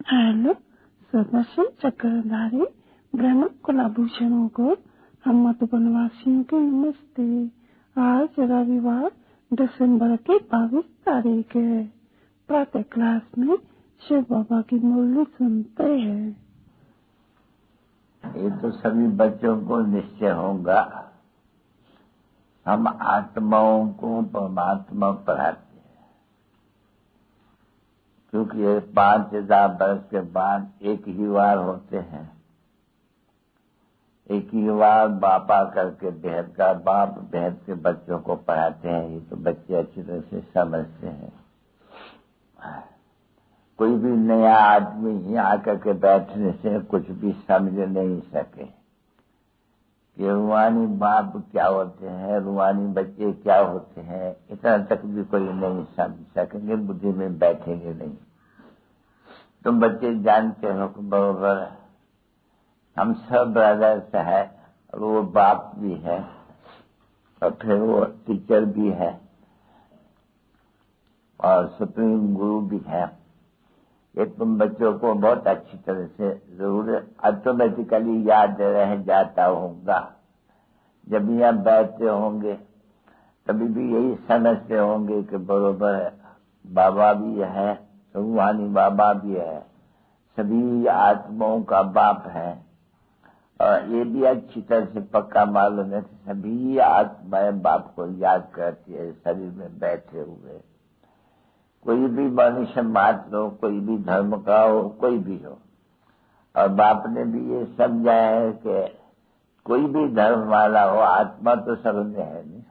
Hello सदस्य चक्रधारी ब्रह्म कुलाभूषणों को हम मधुबनवासियों को नमस्ते। आज रविवार दिसंबर की 22 तारीख है। प्रातः क्लास में शिव बाबा की मुरली सुनते हैं। ये तो सभी बच्चों को निश्चय होगा, हम आत्माओं को परमात्मा पढ़ाते हैं, क्योंकि ये 5000 वर्ष के बाद एक ही बार होते हैं। एक ही बार बापा करके बेहद का बाप बेहद के बच्चों को पढ़ाते हैं। ये तो बच्चे अच्छी तरह से समझते हैं। कोई भी नया आदमी ही आकर के बैठने से कुछ भी समझ नहीं सके कि रूहानी बाप क्या होते हैं, रूहानी बच्चे क्या होते हैं, इतना तक भी कोई नहीं समझ सकेंगे, बुद्धि में बैठेंगे नहीं। तुम बच्चे जानते हो कि बराबर हम सब ब्रदर्स है, और वो बाप भी है और फिर वो टीचर भी है और सुप्रीम गुरु भी है। ये तुम बच्चों को बहुत अच्छी तरह से जरूर ऑटोमेटिकली याद रह जाता होगा। जब यहाँ बैठते होंगे तभी भी यही समझते होंगे कि बरोबर बाबा भी है, रूहानी बाबा भी है, सभी आत्माओं का बाप है। और ये भी अच्छी तरह से पक्का मालूम है कि सभी आत्माएं बाप को याद करती है शरीर में बैठे हुए। कोई भी मनुष्य मात्र हो, कोई भी धर्म का हो, कोई भी हो, और बाप ने भी ये समझाया है कि कोई भी धर्म वाला हो, आत्मा तो सब में है नहीं।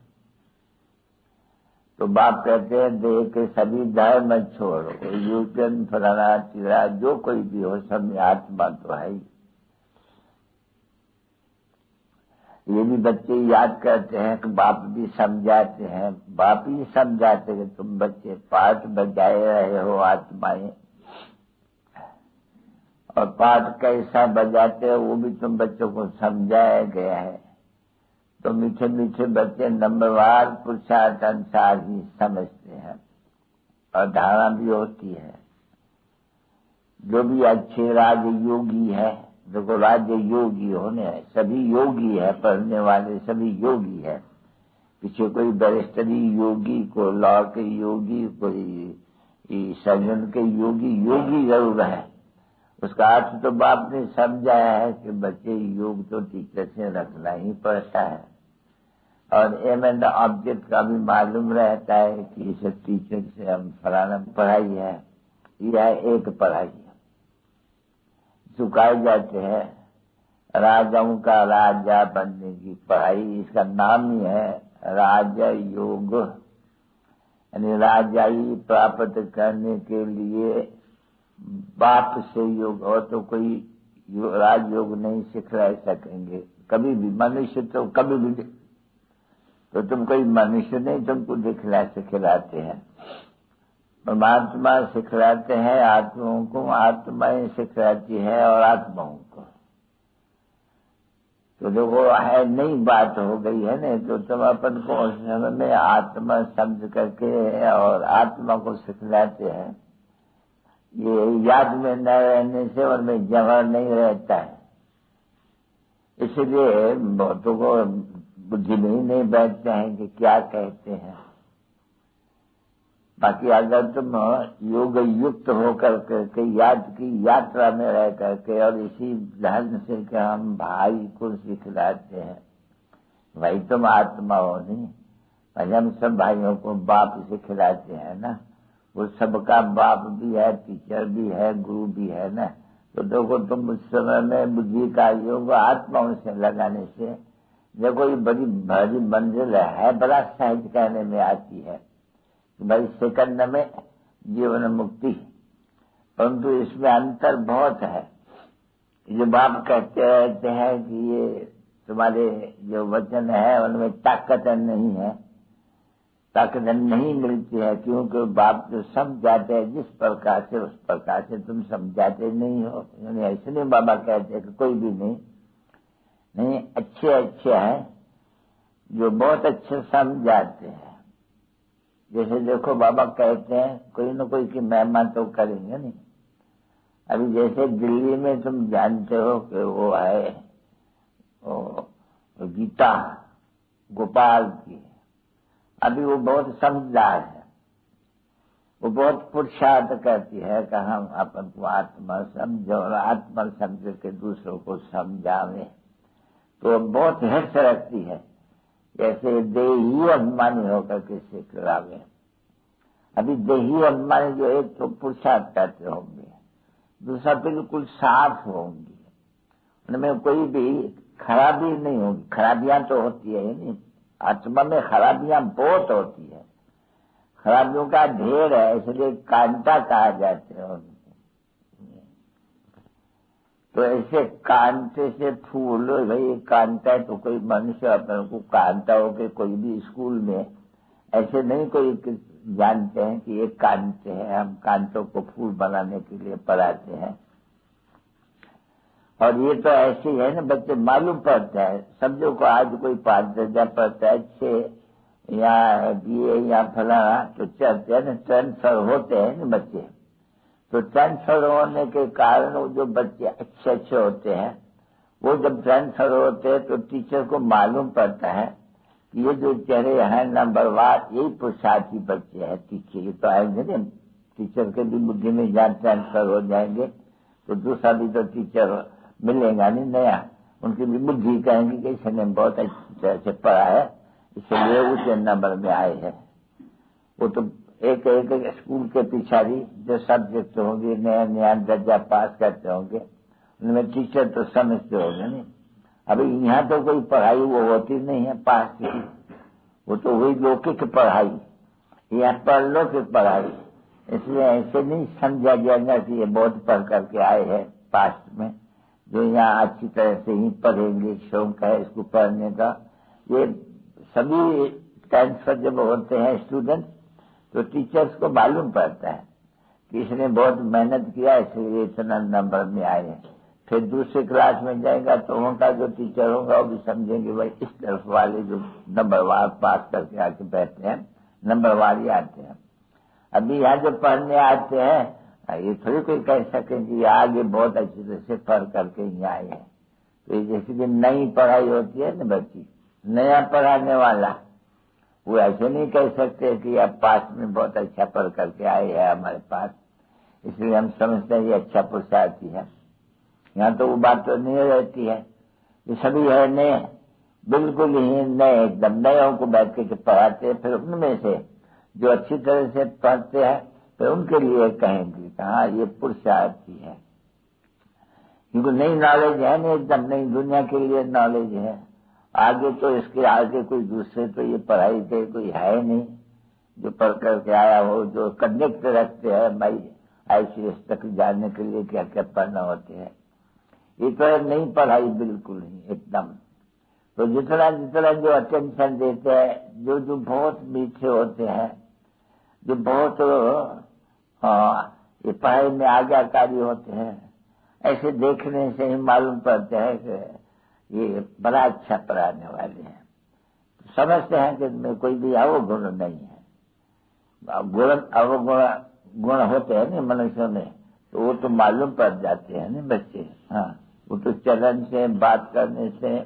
तो बाप कहते हैं देह के सभी धर्म छोड़ो, यूरोपियन फलाना चिरा जो कोई भी हो, सब में आत्मा तो है ही। ये भी बच्चे याद करते हैं कि बाप भी समझाते हैं, बाप ही समझाते हैं कि तुम बच्चे पाठ बजाए रहे हो आत्माएं, और पाठ कैसा बजाते हो वो भी तुम बच्चों को समझाया गया है। तो मीठे मीठे बच्चे नंबरवार पुरुषार्थ अनुसार ही समझते हैं और धारणा भी होती है। जो भी अच्छे राजयोगी है, देखो राज्य योगी होने हैं, सभी योगी है, पढ़ने वाले सभी योगी है। पीछे कोई बैरिस्टरी योगी, कोई लॉ के योगी, कोई सर्जन के योगी, योगी जरूर है। उसका अर्थ तो बाप ने समझाया है कि बच्चे योग तो टीचर से रखना ही पड़ता है, और एम एंड ऑब्जेक्ट का भी मालूम रहता है कि इस टीचर से हम फलाना पढ़ाई है, यह एक पढ़ाई है। चुकाए जाते हैं राजाओं का राजा बनने की पढ़ाई, इसका नाम ही है राजा योग। यानी राजाई प्राप्त करने के लिए बाप से योग, और तो कोई राजयोग नहीं सिखला सकेंगे कभी भी। मनुष्य तो कभी भी, तो तुम कोई मनुष्य नहीं तुमको सिखलाते हैं, परमात्मा सिखलाते हैं आत्माओं को, आत्माएं सिखलाती है और आत्माओं को। तो जो वो है नई बात हो गई है ना, तो तुम अपन को उस समय में आत्मा समझ करके और आत्मा को सिखलाते हैं। ये याद में न रहने से उनमें जगह नहीं रहता है, इसलिए बहुतों को बुद्धि में ही नहीं बैठते हैं कि क्या कहते हैं। बाकी अगर तुम योग युक्त होकर के याद की यात्रा में रह करके और इसी ढंग से कि हम भाई को सिखलाते हैं, भाई तुम आत्मा हो नहीं, भाई हम सब भाइयों को बाप सिखलाते हैं ना, वो सबका बाप भी है, टीचर भी है, गुरु भी है ना। तो देखो तुम उस समय में बुद्धि का योग आत्माओं से लगाने से देखो ये बड़ी भारी मंजिल है, बड़ा सहज कहने में आती है भाई सेकंड में जीवन मुक्ति, परंतु इसमें अंतर बहुत है। जो बाप कहते रहते हैं कि ये तुम्हारे जो वचन है उनमें ताकत नहीं है, ताकत नहीं मिलती है, क्योंकि बाप जो समझाते हैं जिस प्रकार से उस प्रकार से तुम समझाते नहीं हो। यानी ऐसे नहीं बाबा कहते हैं कि कोई भी नहीं अच्छे हैं जो बहुत अच्छे समझाते हैं। जैसे देखो बाबा कहते हैं कोई न कोई की महिमा तो करेंगे नहीं, अभी जैसे दिल्ली में तुम जानते हो कि वो है गीता गोपाल की, अभी वो बहुत समझदार है, वो बहुत पुरुषार्थ करती है कि हम अपन को आत्मा समझो और आत्मा समझ के दूसरों को समझावे, तो बहुत हिर्स रखती है, जैसे देही अभिमानी होकर के सिखलावे। अभी देही अभिमानी जो एक तो पुरुषार्थ करते होंगे, दूसरा बिल्कुल साफ होंगी, उनमें कोई भी खराबी नहीं होगी। खराबियां तो होती है नहीं, आत्मा में खराबियां बहुत होती है, खराबियों का ढेर है, इसलिए कांटा कहा जाते हैं उनको। तो ऐसे कांटे से फूल, भाई कांटा है तो कोई मनुष्य अपने को कांटा हो के कोई भी स्कूल में ऐसे नहीं कोई जानते हैं कि ये कांटे हैं, हम कांटों को फूल बनाने के लिए पढ़ाते हैं। और ये तो ऐसे ही है ना, बच्चे मालूम पड़ता है, समझो को आज कोई 5 दर्जा पढ़ता है, 6 या BA या फलाना, तो चलते हैं ना, ट्रांसफर होते हैं ना बच्चे, तो ट्रांसफर होने के कारण वो जो बच्चे अच्छे होते हैं, वो जब ट्रांसफर होते हैं तो टीचर को मालूम पड़ता है कि ये जो चेहरे हैं नंबरवार, यही पुरुषार्थी बच्चे हैं, टीचर ये तो आएंगे ना, टीचर के भी बुद्धि में जहाँ ट्रांसफर हो जाएंगे तो दूसरा भी तो टीचर मिलेगा नहीं नया, उनकी भी बुद्धि कहेंगे कि इसने बहुत अच्छी तरह से पढ़ा है, इसलिए उसे नंबर में आए हैं। वो तो एक स्कूल के पिछाड़ी जो सब्जेक्ट होंगे, नया नया दर्जा पास करते होंगे, उनमें टीचर तो समझते होंगे नहीं। अभी यहाँ तो कोई पढ़ाई वो होती नहीं है पास की, वो तो वही लौकिक पढ़ाई, यहाँ परलौकिक पढ़ाई, इसलिए ऐसे नहीं समझा जाएगा कि ये बहुत पढ़ करके आए हैं पास में, जो यहाँ अच्छी तरह से ही पढ़ेंगे, शौक है इसको पढ़ने का। ये सभी ट्रांसफर जब होते हैं स्टूडेंट, तो टीचर्स को मालूम पड़ता है कि इसने बहुत मेहनत किया, इसलिए इतना नंबर में आए हैं। फिर दूसरी क्लास में जाएगा तो उनका जो टीचर होगा वो भी समझेंगे भाई इस तरफ वाले जो नंबरवार पास करके आके बैठते हैं, नंबरवार ही आते हैं। अभी यहाँ जो पढ़ने आते हैं, ये थोड़ी कोई कह सके कि आगे बहुत अच्छी तरह से पढ़ करके यहाँ आए हैं। तो ये जैसे कि नई पढ़ाई होती है ना बच्ची, नया पढ़ाने वाला, वो ऐसे नहीं कह सकते कि आप पास में बहुत अच्छा पढ़ करके आए हैं हमारे पास, इसलिए हम समझते हैं ये अच्छा पुरुषार्थी है। यहाँ तो वो बात तो नहीं रहती है, ये सभी है नए, बिल्कुल ही नए, एकदम नयों को बैठ के पढ़ाते हैं। फिर उनमें से जो अच्छी तरह से पढ़ते हैं फिर उनके लिए कहेंगे हाँ ये पुरुषार्थी है, क्योंकि नई नॉलेज है ना, एकदम नई दुनिया के लिए नॉलेज है। आगे तो इसके आगे कोई दूसरे तो ये पढ़ाई के कोई है नहीं जो पढ़ करके आया हो, जो कनेक्ट रखते हैं भाई ICS तक जाने के लिए क्या क्या पढ़ना होते हैं। ये तो है नई पढ़ाई बिल्कुल ही एकदम। तो जितना जितना जो अटेंशन देते हैं, जो जो बहुत मीठे होते हैं, जो बहुत ये पढ़ाई में आज्ञाकारी होते हैं, ऐसे देखने से ही मालूम पड़ता है कि ये बड़ा अच्छा पढ़ाने वाले हैं। समझते हैं कि इनमें कोई भी अवगुण नहीं है। गुण होते हैं ना मनुष्यों में, तो वो तो मालूम पड़ जाते हैं ना बच्चे। हाँ, वो तो चलन से, बात करने से,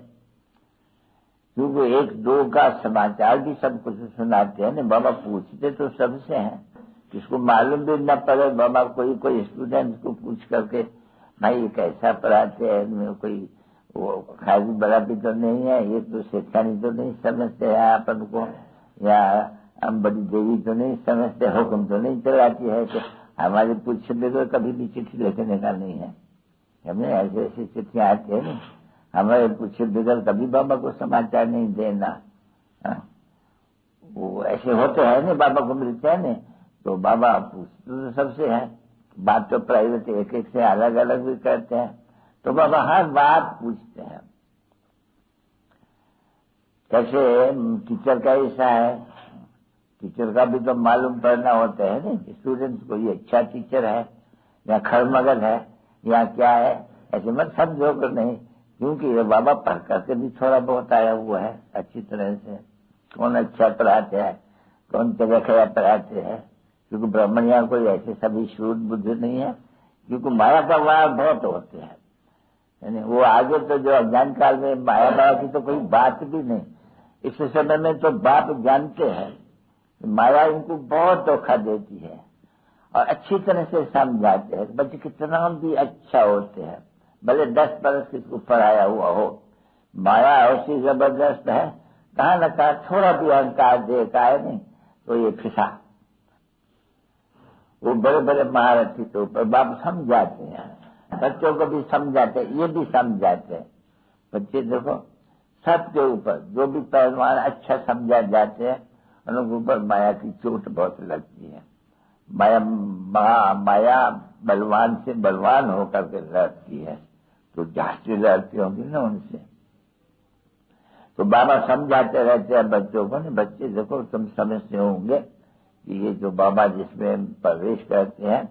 क्योंकि 1-2 का समाचार भी सब कुछ सुनाते हैं ना। बाबा पूछते तो सबसे हैं, किसको मालूम भी न पड़े, बाबा कोई स्टूडेंट को पूछ करके भाई ये कैसा पढ़ाते हैं, इनमें कोई वो खाली बड़ा भी तो नहीं है, ये तो शिक्षानी तो नहीं समझते हैं अपन को, या हम बड़ी देवी तो नहीं समझते, हुक्म तो नहीं चलाती है कि हमारे पूछे बगैर कभी भी चिट्ठी लिखने का नहीं है। हमें ऐसे ऐसी चिट्ठियां आती है ना, हमारे पूछे बगैर कभी बाबा को समाचार नहीं देना। वो ऐसे होते हैं ना, बाबा को मिलते हैं ना, तो बाबा पूछते तो सबसे है, बात तो प्राइवेट एक एक से अलग अलग भी करते हैं, तो बाबा हर बात पूछते हैं। कैसे टीचर का ऐसा है, टीचर का भी तो मालूम पड़ना होता है ना, स्टूडेंट्स को ये अच्छा टीचर है या खरमगन है या क्या है, ऐसे मत समझो कर नहीं, क्योंकि ये बाबा पढ़ करके भी थोड़ा बहुत आया हुआ है अच्छी तरह से। कौन अच्छा पढ़ाते हैं, कौन जगह खया पढ़ाते हैं, क्योंकि ब्राह्मण यहाँ कोई ऐसे सभी शूद्र बुद्धि नहीं है क्योंकि माया का वार बहुत होते हैं। यानी वो आगे तो जो अज्ञान काल में माया माया की तो कोई बात भी नहीं। इस समय में तो बाप जानते हैं माया इनको बहुत धोखा देती है और अच्छी तरह से समझाते हैं। बच्चे कितना भी अच्छा होते हैं, भले 10 बरस किसको पढ़ाया हुआ हो, माया ऐसी जबरदस्त है, कहा न कहा थोड़ा भी अहंकार देखा है नहीं तो ये फिसा। वो बड़े बड़े महारथी के ऊपर बाप समझाते हैं, बच्चों को भी समझाते हैं, ये भी समझाते हैं। बच्चे देखो सबके ऊपर जो भी पहलवान अच्छा समझा जाते हैं उनके ऊपर माया की चोट बहुत लगती है। माया बलवान से बलवान होकर के लड़ती है, तो जास्ती लड़ती होंगी ना उनसे। तो बाबा समझाते रहते हैं बच्चों को, नहीं बच्चे देखो तुम समझते होंगे कि ये जो बाबा जिसमें प्रवेश करते हैं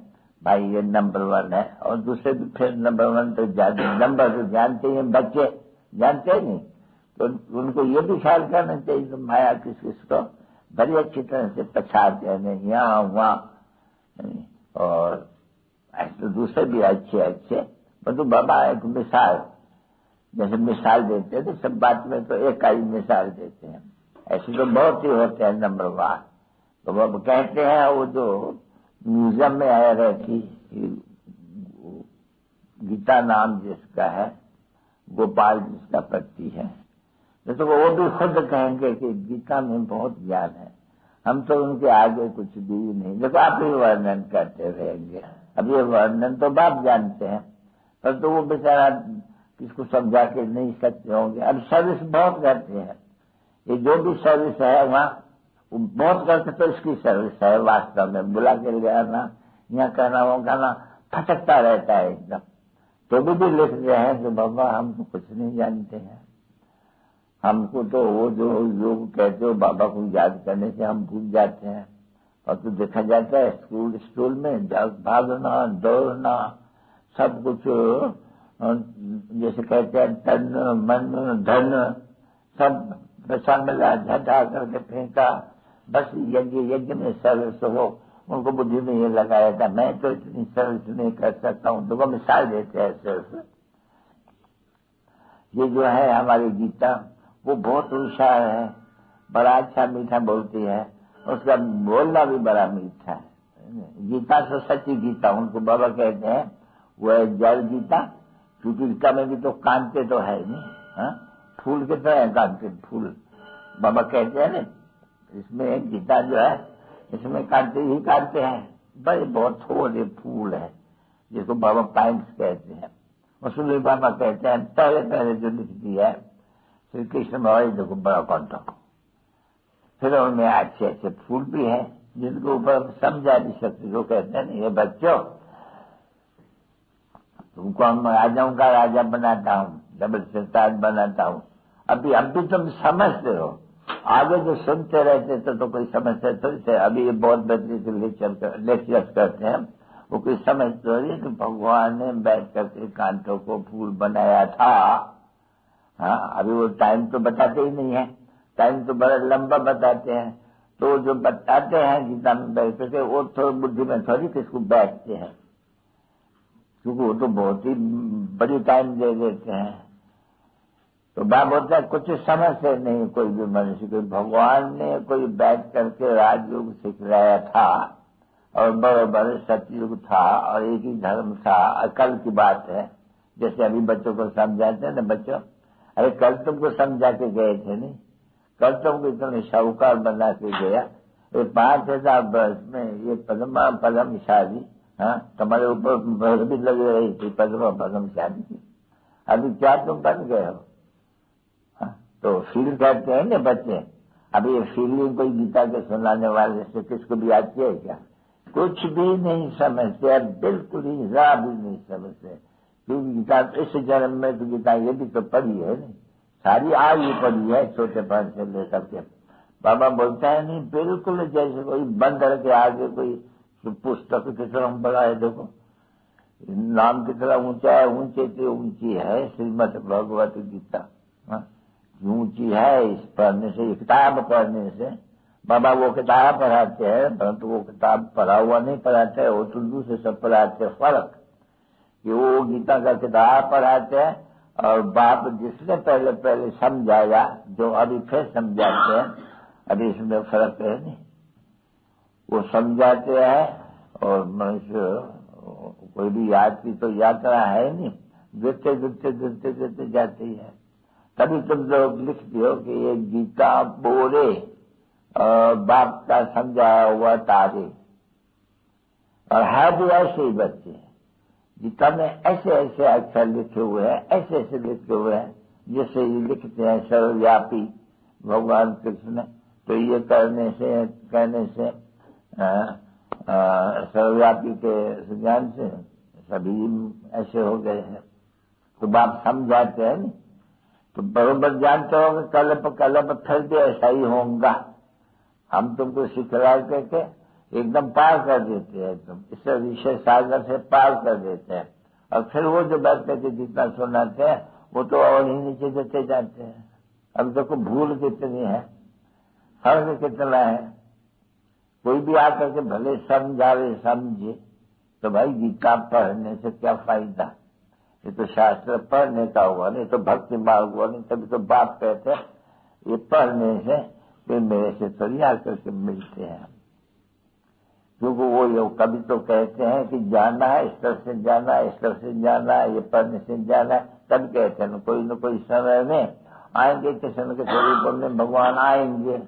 भाई ये नंबर 1 है, और दूसरे भी फिर नंबर 1 तो नंबर तो जानते ही बच्चे जानते ही नहीं, तो उनको ये भी ख्याल करना चाहिए कि माया किस को बड़ी अच्छी तरह से पछाड़ते हैं यहाँ वहाँ, और ऐसे दूसरे भी अच्छे परंतु बाबा एक मिसाल जैसे मिसाल देते हैं तो सब बात में तो एक ही मिसाल देते हैं, ऐसे तो बहुत ही होते हैं नंबर 1। तो वो कहते हैं वो जो म्यूजियम में आया रहती गीता नाम जिसका है, गोपाल जिसका पति है, तो वो भी खुद कहेंगे कि गीता में बहुत ज्ञान है, हम तो उनके आगे कुछ भी नहीं। देखो आप ही वर्णन करते रहेंगे, अब ये वर्णन तो बाप जानते हैं, पर तो वो बेचारा किसको समझा के नहीं सकते होंगे। अब सर्विस बहुत करते हैं, ये जो भी सर्विस है वहाँ बहुत करते, तो इसकी सर्विस है वास्तव में। बुला के ले आना, यहाँ कहना वो कहना, फटकता रहता है एकदम। तो भी लिख रहे हैं कि बाबा हम तो कुछ नहीं जानते हैं, हमको तो वो जो लोग कहते हो बाबा को याद करने से हम भूल जाते हैं। और तो देखा जाता है स्कूल में भागना दौड़ना सब कुछ, जैसे कहते हैं तन मन धन सब पैसा मिला झटा करके फेंका, बस यज्ञ में सर्विस हो। उनको बुद्धि में ये लगाया था मैं तो इतनी सर्विस नहीं कर सकता हूँ, तो वो मिसाल देते हैं सर्विस। ये जो है हमारी गीता वो बहुत होशियार है, बड़ा अच्छा मीठा बोलती है, उसका बोलना भी बड़ा मीठा है। गीता तो सच्ची गीता उनको बाबा कहते हैं, वो है जल गीता, क्योंकि गीता में भी तो कांटे तो है नहीं, हा? फूल के तरह कांटे फूल बाबा कहते हैं ना, इसमें गीता जो है इसमें कांटे ही कांटे हैं, बड़े बहुत थोड़े फूल है जिसको बाबा पाइंट्स कहते हैं। उसमें बाबा कहते हैं पहले जो लिखती है श्री कृष्ण भगवान देखो बड़ा कंठ, फिर उनमें अच्छे अच्छे फूल भी हैं जिनको ऊपर समझा भी सकते। जो कहते हैं ये बच्चों तुमको हम राजाओं का राजा बनाता हूँ, डबल सरताज बनाता हूँ, अभी तुम समझते हो, आगे जो सुनते रहते तो कोई समझते थोड़ी थे। अभी ये बहुत बच्चे से लेक्चर करते हैं, वो कोई समझते हो रही कि भगवान ने बैठ करके कांटों को फूल बनाया था। हाँ, अभी वो टाइम तो बताते ही नहीं है, टाइम तो बड़ा लंबा बताते हैं। तो जो बताते हैं गीता में बैठ करके वो थोड़ी बुद्धि में थोड़ी किसको बैठते हैं, क्योंकि वो तो बहुत ही बड़ी टाइम दे देते हैं। तो बाप होता है कुछ समझते नहीं कोई भी मनुष्य को, भगवान ने कोई बैठ करके राजयोग सिखलाया था और बड़े बड़े सतयुग था और एक ही धर्म था। कल की बात है, जैसे अभी बच्चों को समझाते हैं ना, बच्चों अरे कल तुमको समझा के गए थे नहीं, कल तुमको इतने शाहूकार बना के गया, ये 5000 वर्ष में ये पदम शादी, हाँ तुम्हारे ऊपर भी लगी रही थी पदम शादी की, अभी क्या तुम बन गए हो। तो फील करते हैं ना बच्चे, अभी ये फीलिंग कोई गीता के सुनाने वाले से किसको भी आती है क्या? कुछ भी नहीं समझते, बिल्कुल ही जरा भी नहीं समझते, क्योंकि गीता इस जन्म में तो गीता ये भी तो पढ़ी है नहीं, सारी आज ही पढ़ी है छोटे पान से लेकर के। बाबा बोलता है नहीं बिल्कुल जैसे कोई बंदर के आगे कोई पुस्तक की तरह बड़ा है, देखो नाम की तरह ऊंचा है, ऊंचे से ऊंची है श्रीमद भगवत गीता, ऊंची है। इस पढ़ने से किताब पढ़ने से बाबा वो किताब पढ़ाते हैं, परंतु वो किताब पढ़ा हुआ नहीं पढ़ाते हैं, वो टुल्लू से सब पढ़ाते हैं। फर्क कि वो गीता का किताब पढ़ाते हैं और बाप जिसने पहले पहले समझाया जो अभी फिर समझाते हैं, अभी इसमें फर्क है नहीं। वो समझाते हैं और मनुष्य कोई भी याद की तो यात्रा है नहीं, गिरते गिरते गिरते गिरते जाती है। तभी तुम लोग लिखते हो कि ये गीता बोले बाप का समझाया हुआ तारे, और है भी ऐसे ही बच्चे। गीता में ऐसे ऐसे अक्षर लिखे हुए हैं, ऐसे ऐसे लिखे हुए हैं, जैसे ये लिखते हैं सर्वव्यापी भगवान कृष्ण। तो ये कहने से सर्वव्यापी के ज्ञान से सभी ऐसे हो गए हैं। तो बाप समझाते हैं नहीं, तो बरोबर जानते हो कि कल्प फिर भी ऐसा ही होगा। हम तुमको सिखला करके एकदम पार कर देते हैं, तुम इससे विषय सागर से पार कर देते हैं, और फिर वो जो बात करके जितना सुनाते हैं वो तो और ही नीचे देते जाते हैं। अब देखो भूल कितनी है, फर्क कितना है। कोई भी आकर के भले समझावे समझे, तो भाई गीता पढ़ने से क्या फायदा। ये तो शास्त्र पढ़ने का हुआ, नहीं तो भक्ति मार्ग हुआ नहीं। तभी तो बाप कहते हैं ये पढ़ने से वे मेरे से थोड़ी आकर के मिलते हैं। क्योंकि वो लोग कभी तो कहते हैं कि जाना है, इस तरह से जाना है, इस तरह से जाना है, ये पढ़ने से जाना है। तब कहते हैं न कोई समय में आएंगे, कृष्ण के स्वरूप में भगवान आएंगे,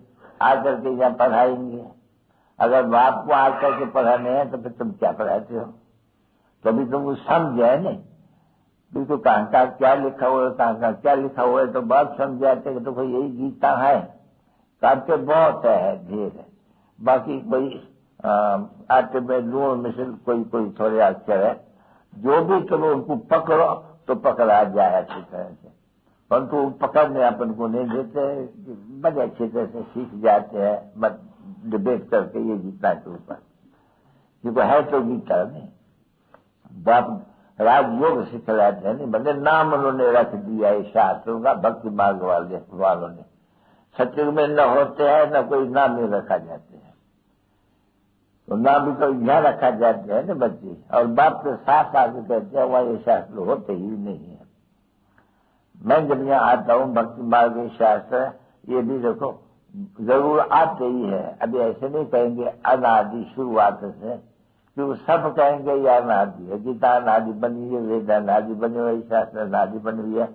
आकर के यहाँ पढ़ाएंगे। अगर बाप को आकर के पढ़ाने हैं तो फिर तुम क्या पढ़ाते हो? तभी तुम समझे नहीं, बिल्कुल कहाँ का क्या लिखा हुआ है, कहाँ का क्या लिखा हुआ है। तो बाप समझाते कि देखो यही गीता है, काटे बहुत है, ढेर है। बाकी कोई आटे में लूण मिसल कोई थोड़े अक्षर है, जो भी तुम उनको पकड़ो तो पकड़ा जाए अच्छी तरह से, परंतु पकड़ने अपन को नहीं देते। बड़े अच्छी तरह से सीख जाते हैं डिबेट करके ये गीता के ऊपर, क्योंकि है तो गीता नहीं। बाप राजयोग सिखलाते हैं नहीं, भले नाम उन्होंने रख दिया है शास्त्रों का, भक्ति मार्ग वालों ने। सत्युग में न होते हैं न कोई नाम ही रखा जाते हैं, तो नाम भी तो यहाँ रखा जाते हैं ना बच्चे। और बाप के साथ आके कहते हैं वहाँ ये शास्त्र होते ही नहीं है। मैं जब यहाँ आता हूँ भक्ति मार्ग के शास्त्र, ये भी देखो जरूर आते ही है। अभी ऐसे नहीं कहेंगे अनादि शुरुआत से, क्योंकि सब कहेंगे ये अनादि है। गीता अनादि बनी है, वेद अनादि बने हुए, शास्त्र अनादि बनी हुई है।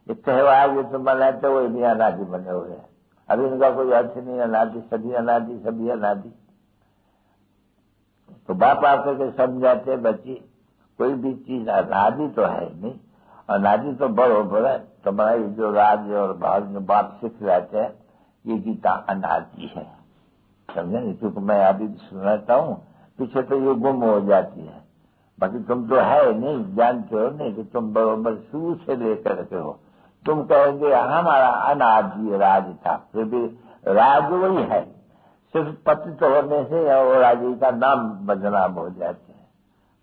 ये त्योहार जो तुम मनाते हो ये भी अनादि बने हुए हैं। अभी इनका कोई अर्थ नहीं, अनादि सभी अनादि सभी अनादि। तो बाप आकर के समझाते बच्ची कोई भी चीज अनादि तो है नहीं, अनादि तो बरोबर है। तुम्हारा ये जो राज और भाग में बाप सिख जाते हैं ये गीता अनादि है, समझे नहीं। क्योंकि मैं अभी सुनाता हूँ, पीछे तो ये गुम हो जाती है। बाकी तुम तो है नहीं, जानते हो नहीं कि तुम बरोबर शुरू से लेकर के हो। तुम कहोगे हमारा अनादि राज था, फिर भी राज वही है, सिर्फ पतित होने से और राजी का नाम बदनाम हो जाते हैं।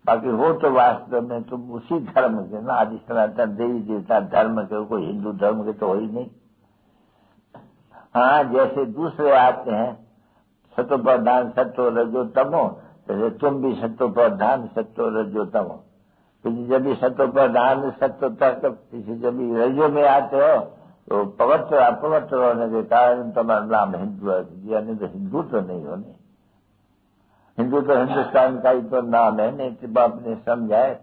बाकी हो तो वास्तव में तुम उसी धर्म के ना, आदि सनातन देवी देवता धर्म के, कोई हिंदू धर्म के तो हो ही नहीं। हाँ, जैसे दूसरे आते हैं सत्व प्रधान सत्व रजो तमो, जैसे तुम भी सत्व प्रधान सत्व रजो तमो। तो जब भी सत्व प्रधान सत्व तक जब भी रजो में आते हो तो पवित्र अपवित्र होने के कारण तुम्हारा नाम हिंदू है, यानी तो हिंदू तो नहीं होने। हिंदू तो हिंदुस्तान का ही तो नाम है। नहीं तो बाप ने समझाए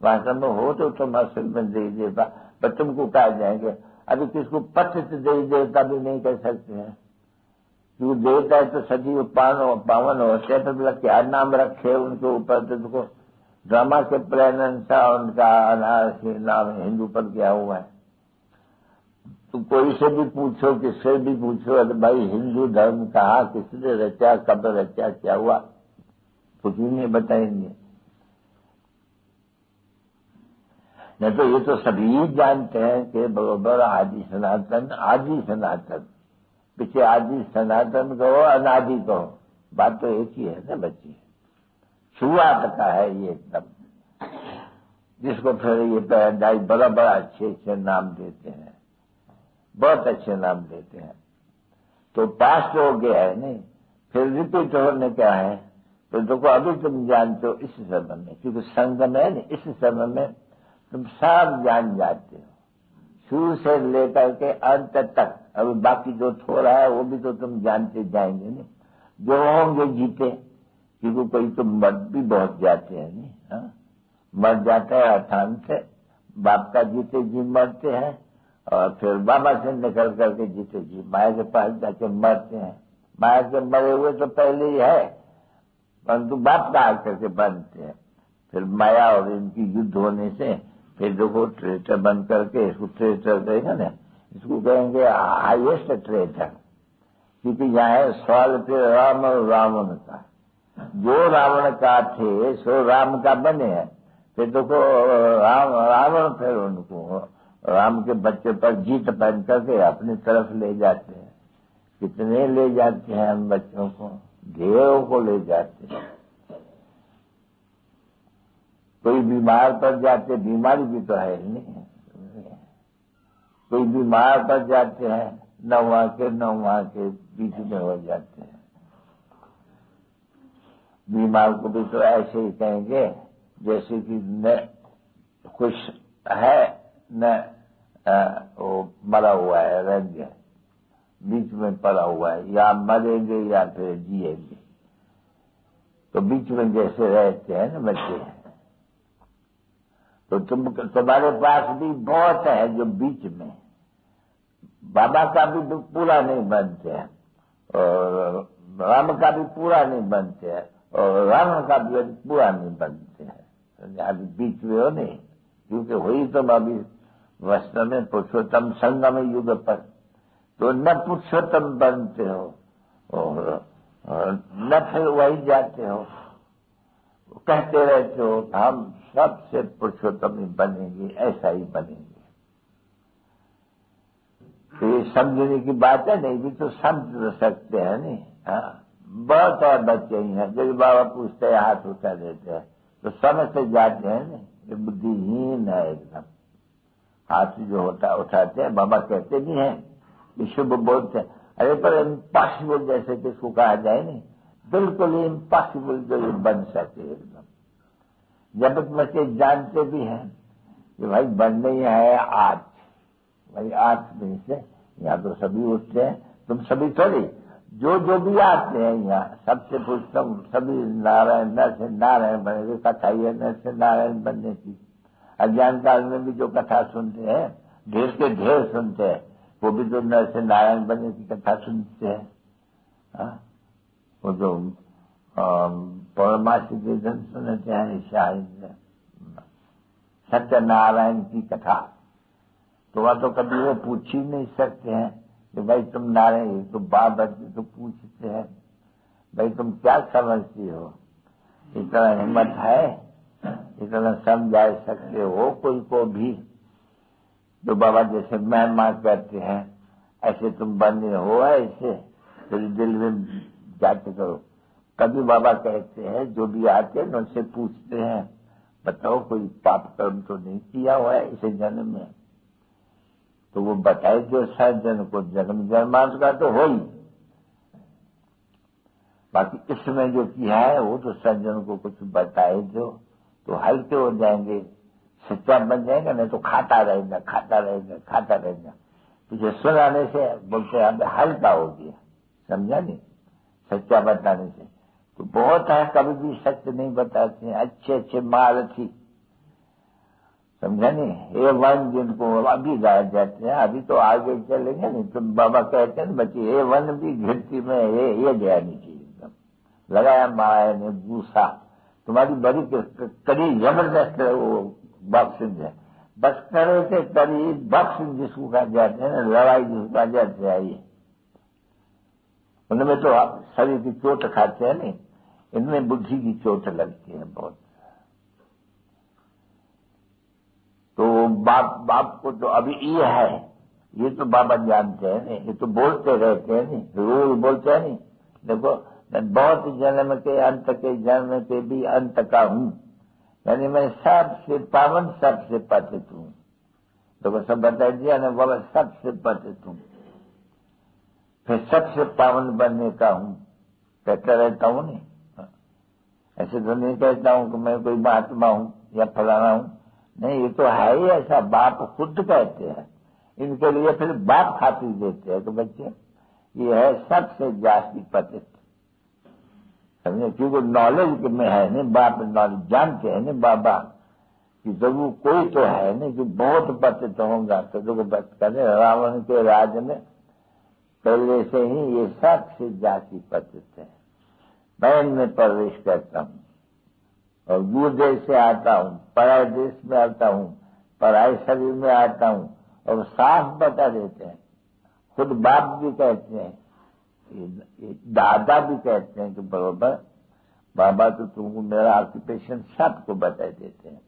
भाषा में हो तो तुम असल में देवी देवता, पर तुमको कहा जाएंगे। अभी किसको पतित देवी देवता भी नहीं कह सकते हैं, क्योंकि देवता है तो सजीव पावन होते हैं। तो बोला क्या नाम रखे उनके ऊपर, तो तुमको ड्रामा के प्रेरण सा उनका नाम हिंदू पर क्या हुआ है। तो कोई से भी पूछो, किससे भी पूछो, अरे भाई हिंदू धर्म कहाँ, किसने रचा, कब रचा, क्या हुआ, कुछ भी नहीं बताएंगे। नहीं तो ये तो सभी जानते हैं कि बरोबर आदि सनातन पीछे आदि सनातन कहो अनादि कहो, बात तो एक ही है ना बच्ची। शुरुआत का है ये एकदम, जिसको फिर ये बड़ा बड़ा अच्छे अच्छे नाम देते हैं, बहुत अच्छे नाम देते हैं। तो पास तो हो गया है नहीं, फिर रिपीट होने क्या है। तो देखो अभी तुम जानते हो इस समय में, क्योंकि संगम है ना, इस समय में तुम सब जान जाते हो, शुरू से लेकर के अंत तक। अभी बाकी जो थोड़ा है वो भी तो तुम जानते जाएंगे नहीं, जो होंगे जीते, क्योंकि कोई तो मर भी बहुत जाते हैं नहीं। हाँ? मर जाता है अर्थान से, बाप का जीते जी मरते हैं, और फिर बाबा से निकल करके जीते जी माया के पास जाके मरते हैं। माया के मरे हुए तो पहले ही है, परंतु बाप का आकर के बनते हैं। फिर माया और इनकी युद्ध होने से फिर देखो ट्रेटर बन करके, इसको ट्रेटर कहेंगे ना, इसको कहेंगे हाईएस्ट ट्रेटर, क्योंकि यहाँ है सवाल फिर राम और रावण का। जो रावण का थे सो राम का बने हैं। फिर देखो रावण फिर उनको राम के बच्चे पर जीत बन करके अपनी तरफ ले जाते हैं। कितने ले जाते हैं हम बच्चों को, ढेरों को ले जाते हैं। कोई बीमार पड़ जाते, बीमारी भी तो है नहीं, कोई बीमार पड़ जाते हैं, न वहां के बीच में हो जाते हैं। बीमार को भी तो ऐसे ही कहेंगे जैसे कि न खुश है न वो मरा हुआ है, रंग है, बीच में पड़ा हुआ है, या मरेंगे या फिर जिएंगे। तो बीच में जैसे रहते हैं ना बच्चे, तो तुम्हारे पास भी बहुत है जो बीच में। बाबा का भी पूरा नहीं बनते हैं, और राम का भी पूरा नहीं बनते हैं, और रावण का भी पूरा नहीं बनते हैं। अभी बीच में हो नहीं, क्योंकि हुई तुम अभी वास्तव में पुरुषोत्तम संगम युग पर, तो न पुरुषोत्तम बनते हो और न फिर वही जाते हो, कहते रहते हो हम सबसे पुरुषोत्तम ही बनेंगे, ऐसा ही बनेंगे। तो ये समझने की बात है, नहीं भी तो समझ सकते हैं नहीं। हाँ, बहुत है बच्चे ही हैं, जब बाबा पूछते हैं हाथ उठा देते हैं तो समझते जाते हैं नहीं, ये बुद्धिहीन है एकदम। हाथ जो होता उठाते हैं, बाबा कहते भी हैं कि शुभ बोलते हैं, अरे पर इम्पॉसिबल जैसे किसको कहा जाए नहीं, बिल्कुल इम्पॉसिबल जो ये बन सके एकदम। जब बच्चे जानते भी हैं कि भाई बनने ही है आज, भाई आज में से यहाँ तो सभी उठते हैं, तुम सभी थोड़ी, जो जो भी आते हैं यहाँ सबसे पूछता हूँ, सभी नारायण नर से नारायण बनेगी, कथा ही है नर से नारायण बनने की। अज्ञान काल में भी जो कथा सुनते हैं, ढेर के ढेर सुनते हैं, वो भी तो नर से नारायण बनने की कथा सुनते हैं। हाँ? वो जो पौर्णमासी के दिन सुनते हैं शायद सत्यनारायण की कथा, तो वह तो कभी वो पूछ ही नहीं सकते हैं कि भाई तुम नारायण, तो बाप बच्चे तो पूछते हैं भाई तुम क्या समझती हो, इतना हिम्मत है, इतना समझा सकते हो कोई को भी। तो बाबा जैसे महिमा करते हैं ऐसे तुम बने हो, ऐसे तेरे दिल में जाके करो। कभी बाबा कहते हैं जो भी आते हैं उनसे पूछते हैं बताओ कोई पाप कर्म तो नहीं किया हुआ है इसे जन्म में, तो वो बताए जो सज्जन को जन्म जन्मांत का तो हो ही, बाकी इसमें जो किया है वो तो सज्जन को कुछ बताए जो, तो हल्के हो जाएंगे, सच्चा बन जाएगा, नहीं तो खाता रहेगा खाता रहेगा खाता रहेगा। तुझे सुनाने से बोलते हैं हल्का हो गया, समझा नहीं, सच्चा बताने से तो बहुत है, कभी भी सत्य नहीं बताते हैं, अच्छे अच्छे महारथी, समझा नहीं, ये वन जिनको अभी गाए जाते हैं, अभी तो आगे चलेंगे नहीं, तो बाबा कहते हैं बच्चे ये वन भी घिरती में ये गया नीचे एकदम, लगाया माया ने भूसा, तुम्हारी बड़ी कड़ी जबरदस्त वो बॉक्सिंग है, बस करे थे कड़ी बॉक्सिंग जिसको कहा जाते हैं ना, लड़ाई जिसको कहा जाते हैं, ये उनमें तो शरीर की चोट खाते हैं नहीं, इनमें बुद्धि की चोट लगती है बहुत। तो बाप को तो अभी ये है, ये तो बाबा जानते हैं नहीं, ये तो बोलते रहते हैं नहीं, रोज बोलते हैं नहीं। देखो मैं बहुत जन्म के अंत के जन्म के भी अंत का हूँ, यानी मैं सबसे पावन सबसे पतित हूँ। देखो सब बता दिया ना बाबा, सबसे पतित हूँ, फिर सबसे पावन बनने का हूँ, कहता रहता हूँ नहीं, ऐसे तो नहीं कहता हूँ कि मैं कोई महात्मा हूँ या फलाना हूँ, नहीं, ये तो है ही ऐसा, बाप खुद कहते हैं। इनके लिए फिर बाप खातिर देते हैं कि बच्चे ये है सबसे जास्ती पतित, समझे, क्योंकि नॉलेज में है नहीं, बाप नॉलेज जानते हैं नहीं बाबा कि जरूर कोई तो है नहीं जो बहुत पतित होगा। तो जो बच करे रावण के राज में पहले से ही ये सबसे जाति पतित है। मैं इनमें प्रवेश करता हूँ और दूर देश से आता हूँ, पराए देश में आता हूँ, पराए शरीर में आता हूँ, और साफ बता देते हैं। खुद बाप भी कहते हैं, दादा भी कहते हैं कि बरोबर बाबा तो तुमको मेरा ऑक्यूपेशन सबको बता देते हैं।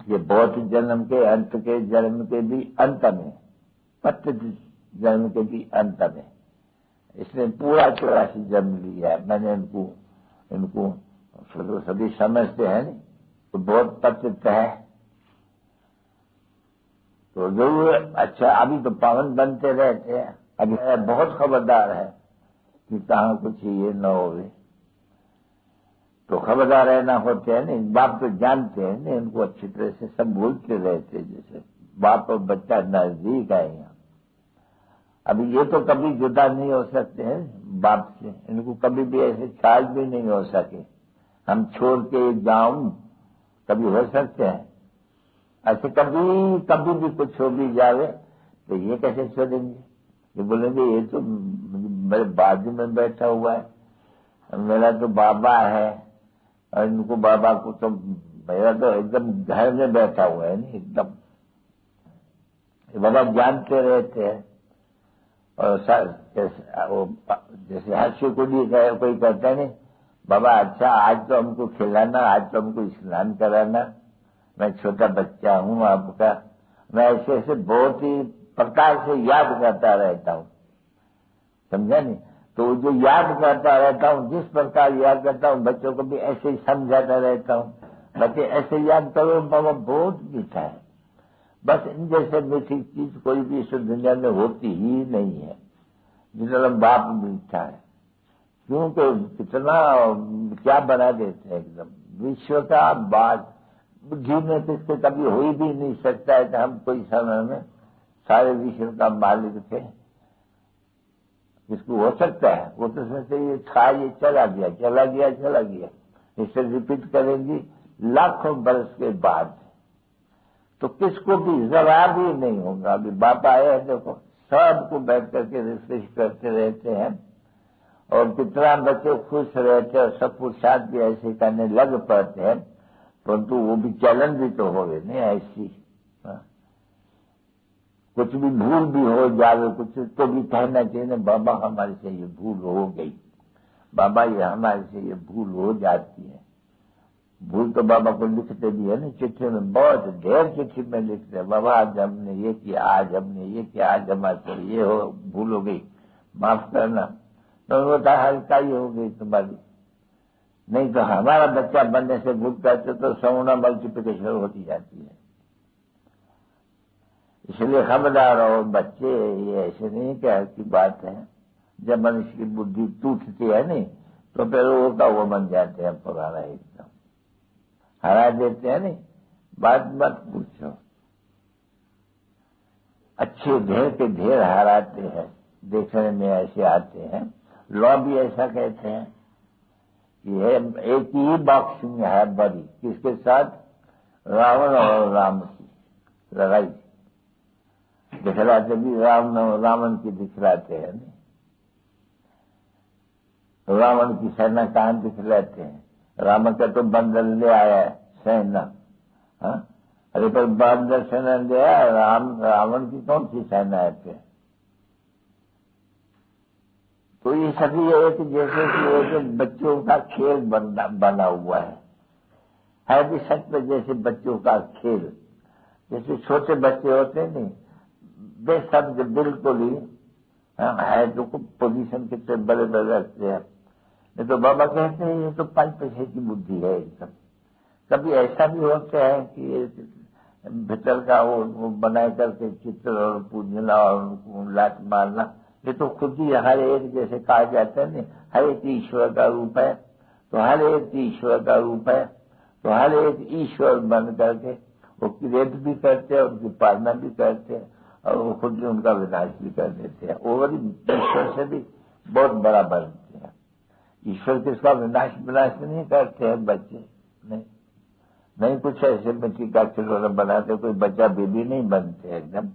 ये बहुत जन्म के अंत के जन्म के भी अंत में, पतित जन्म के भी अंत में, इसने पूरा 84 जन्म लिया है। मैंने इनको सभी समझते हैं नहीं, तो बहुत पतित है। तो जरूर अच्छा, अभी तो पावन बनते रहते हैं, अभी बहुत खबरदार है कि कहाँ कुछ ये न हो। तो खबरदार रहना होते हैं नहीं, बाप तो जानते हैं नहीं, इनको अच्छी तरह से सब बोलते रहते हैं, जैसे बाप और बच्चा नजदीक है यहाँ। अभी ये तो कभी जुदा नहीं हो सकते हैं बाप से, इनको कभी भी ऐसे ख्याल भी नहीं हो सके हम छोड़ के जाऊं, कभी हो सकते हैं ऐसे? कभी भी कुछ हो भी जावे तो ये कैसे छोड़ेंगे? ये बोलेंगे ये तो मेरे बाजू में बैठा हुआ है, मेरा तो बाबा है, और इनको बाबा को तो मेरा तो एकदम घर में बैठा हुआ है नहीं, एकदम बाबा जानते रहते हैं। और जैसे हर्षी को भी कोई कहता है नहीं, बाबा अच्छा आज तो हमको खिलाना, आज तो हमको स्नान कराना, मैं छोटा बच्चा हूँ आपका। मैं ऐसे ऐसे बहुत ही प्रकार से याद करता रहता हूँ, समझा नहीं? तो जो याद करता रहता हूँ, जिस प्रकार याद करता हूँ, बच्चों को भी ऐसे ही समझाता रहता हूँ। बच्चे ऐसे याद करो बाबा बहुत मीठा है, बस इन जैसे मीठी चीज कोई भी इस दुनिया में होती ही नहीं है जितना बाप मीठा है। क्योंकि कितना क्या बना देते हैं एकदम विश्व का बात, बुद्धि में तो इसके कभी हो ही भी नहीं सकता है कि हम कोई समय में सारे विश्व का मालिक थे। इसको हो सकता है? वो तो सोचते ये था, ये चला गया चला गया चला गया, इसे रिपीट करेंगी लाखों वर्ष के बाद, तो किसको भी जरा भी नहीं होगा। अभी बाप आए हैं, देखो सबको बैठ करके रिफ्रेश करते रहते हैं, और कितना बच्चे खुश रहते हैं, और सब पुरुषार्थ भी ऐसे करने लग पड़ते हैं, परंतु वो भी चलन भी तो हो गए नहीं ऐसी। कुछ भी भूल भी हो जाए, कुछ तो भी कहना चाहिए ना, बाबा हमारे से ये भूल हो गई, बाबा ये हमारे से ये भूल हो जाती है। भूल तो बाबा को लिखते भी है ना चिट्ठी में, बहुत ढेर चिट्ठी में लिखते हैं, बाबा आज हमने ये किया, आज हमने ये किया, आज हमारे ये हो भूल हो गई, माफ करना। तो होता हल्का ही हो गई तुम्हारी, नहीं तो हमारा बच्चा बनने से भूल करते तो 100 मल्टीप्लिकेशन होती जाती है। इसलिए खबरदार रहो बच्चे, ये ऐसे नहीं क्या की बात है। जब मनुष्य की बुद्धि टूटती है नहीं तो फिर वो का वो बन जाते हैं पुराना, एकदम हरा देते हैं नहीं, बात मत पूछो। अच्छे ढेर के ढेर हराते हैं, देखने में ऐसे आते हैं। लॉ भी ऐसा कहते हैं कि एक ही बॉक्सिंग है बड़ी, किसके साथ? रावण और राम की लड़ाई दिखलाते भी रावण की दिखलाते हैं नहीं, रावण की सेना कहां दिखलाते हैं? रावण का तो बंदर ले आया है सेना, हाँ? अरे पर बंदर सेना ले आया, रावण की कौन सी सेना है फिर? तो ये सभी एक जैसे कि एक बच्चों का खेल बना हुआ है भी सच में, जैसे बच्चों का खेल। जैसे छोटे बच्चे होते हैं नहीं, बेशब्द बिल्कुल ही है, जो पोजीशन कितने बड़े बड़े रखते हैं। नहीं तो बाबा कहते हैं ये तो 5 पैसे की बुद्धि है एकदम। कभी ऐसा भी होता है कि भीतर का वो बनाए करके चित्र और पूजना और उनको लात मारना, ये तो खुद ही हर एक, जैसे कहा जाता है नहीं, हर एक ईश्वर का रूप है, तो हर एक ईश्वर का रूप है। तो हर एक ईश्वर बन करके वो क्रिएट भी करते हैं, उनकी पालना भी करते हैं और वो खुद भी उनका विनाश भी कर देते हैं। वो ईश्वर से भी बहुत बड़ा बनते हैं। ईश्वर किसका विनाश नहीं करते हैं बच्चे, नहीं कुछ ऐसे मिट्टी का खिलौना बनाते, कोई बच्चा बेबी नहीं बनते एकदम।